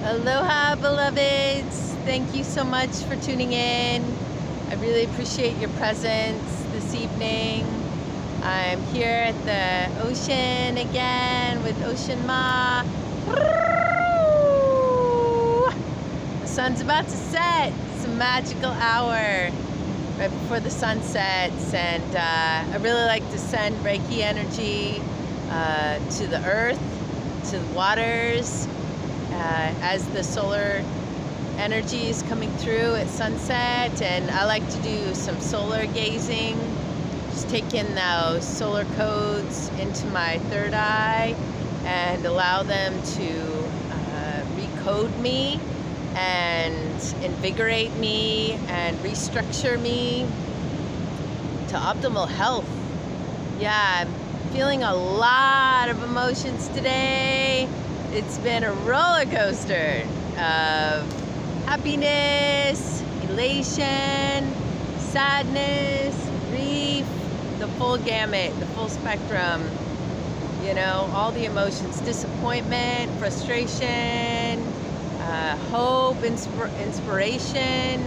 Aloha, beloveds. Thank you so much for tuning in. I really appreciate your presence this evening. I'm here at the ocean again with Ocean Ma. The sun's about to set. It's a magical hour right before the sun sets, and I really like to send Reiki energy to the earth, to the waters, as the solar energy is coming through at sunset. And I like to do some solar gazing, just take in those solar codes into my third eye and allow them to recode me and invigorate me and restructure me to optimal health. Yeah, I'm feeling a lot of emotions today. It's been a roller coaster of happiness, elation, sadness, grief, the full gamut, the full spectrum. You know, all the emotions: disappointment, frustration, hope, inspiration.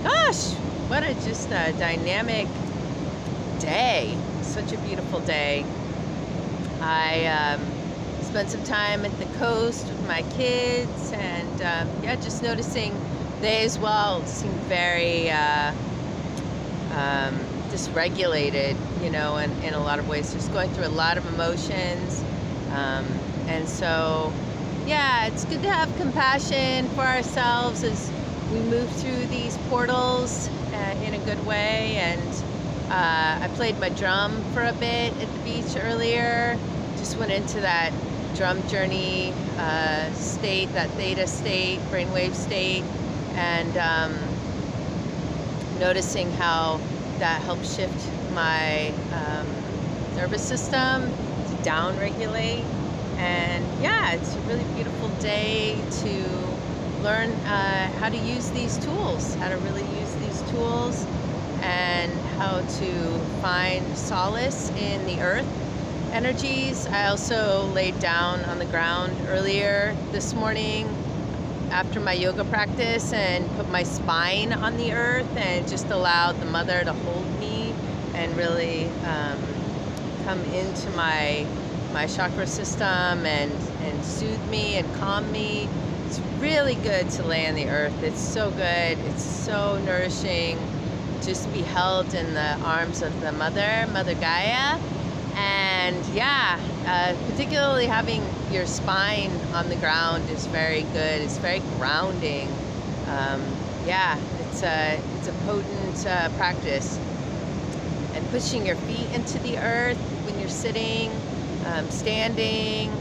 Gosh, what a just a dynamic day. Such a beautiful day. I spent some time at the coast with my kids, and yeah, just noticing they as well seem very dysregulated, you know, in a lot of ways, just going through a lot of emotions. And so, yeah, it's good to have compassion for ourselves as we move through these portals in a good way. And I played my drum for a bit at the beach earlier. Just went into that drum journey state, that theta state, brainwave state, and noticing how that helps shift my nervous system to down regulate. And yeah, it's a really beautiful day to learn how to use these tools, how to really use these tools, and how to find solace in the earth energies. I also laid down on the ground earlier this morning after my yoga practice and put my spine on the earth and just allowed the mother to hold me and really come into my chakra system and soothe me and calm me. It's really good to lay on the earth. It's so good. It's so nourishing. Just be held in the arms of the Mother Gaia. And yeah, particularly having your spine on the ground is very good. It's very grounding. Yeah, it's a potent practice. And pushing your feet into the earth when you're sitting, standing,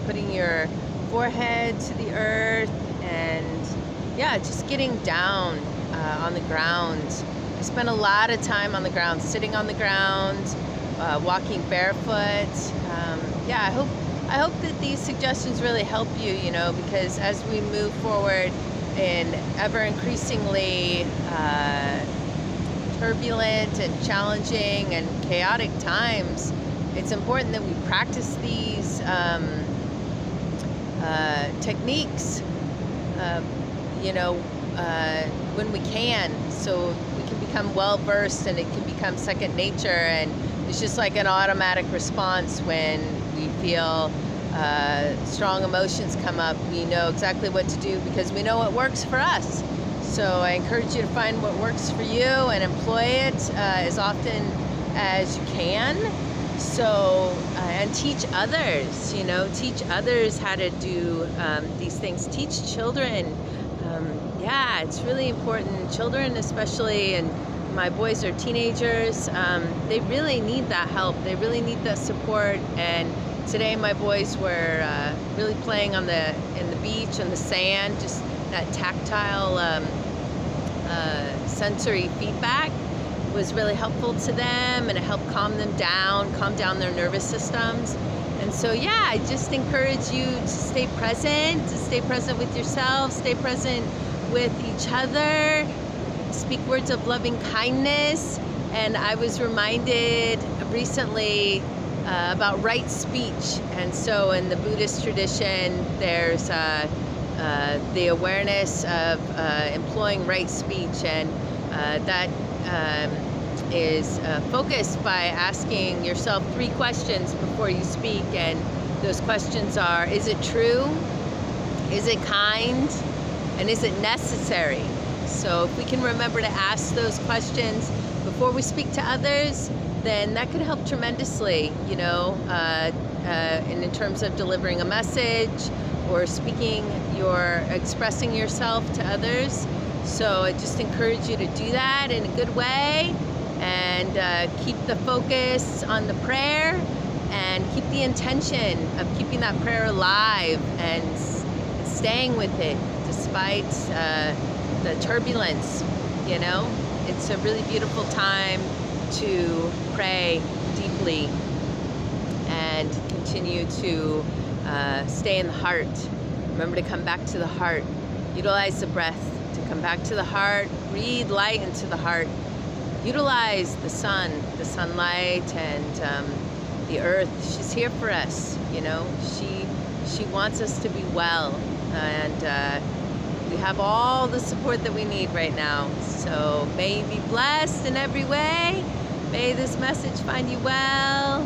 putting your forehead to the earth, and yeah, just getting down on the ground. I spent a lot of time on the ground, sitting on the ground, walking barefoot. Yeah, I hope that these suggestions really help you, you know, because as we move forward in ever increasingly turbulent and challenging and chaotic times, it's important that we practice these techniques, you know, when we can, so we can become well versed and it can become second nature. And it's just like an automatic response when we feel strong emotions come up. We know exactly what to do because we know what works for us. So I encourage you to find what works for you and employ it as often as you can. So, and teach others, you know, teach others how to do these things. Teach children. Yeah, it's really important. Children especially, and my boys are teenagers, they really need that help. They really need that support. And today my boys were really playing in the beach, on the sand, just that tactile sensory feedback was really helpful to them, and it helped calm down their nervous systems. And so yeah, I just encourage you to stay present with yourself, stay present with each other, speak words of loving kindness. And I was reminded recently about right speech. And so in the Buddhist tradition, there's the awareness of employing right speech, and that is focused by asking yourself 3 questions before you speak, and those questions are: is it true? Is it kind? And is it necessary? So if we can remember to ask those questions before we speak to others, then that could help tremendously, you know, and in terms of delivering a message or expressing yourself to others. So I just encourage you to do that in a good way, and keep the focus on the prayer, and keep the intention of keeping that prayer alive and staying with it despite the turbulence. You know, it's a really beautiful time to pray deeply and continue to stay in the heart. Remember to come back to the heart. Utilize the breath to come back to the heart. Breathe light into the heart. Utilize the sun, the sunlight, and the earth. She's here for us. You know, she wants us to be well, and we have all the support that we need right now. So may you be blessed in every way. May this message find you well.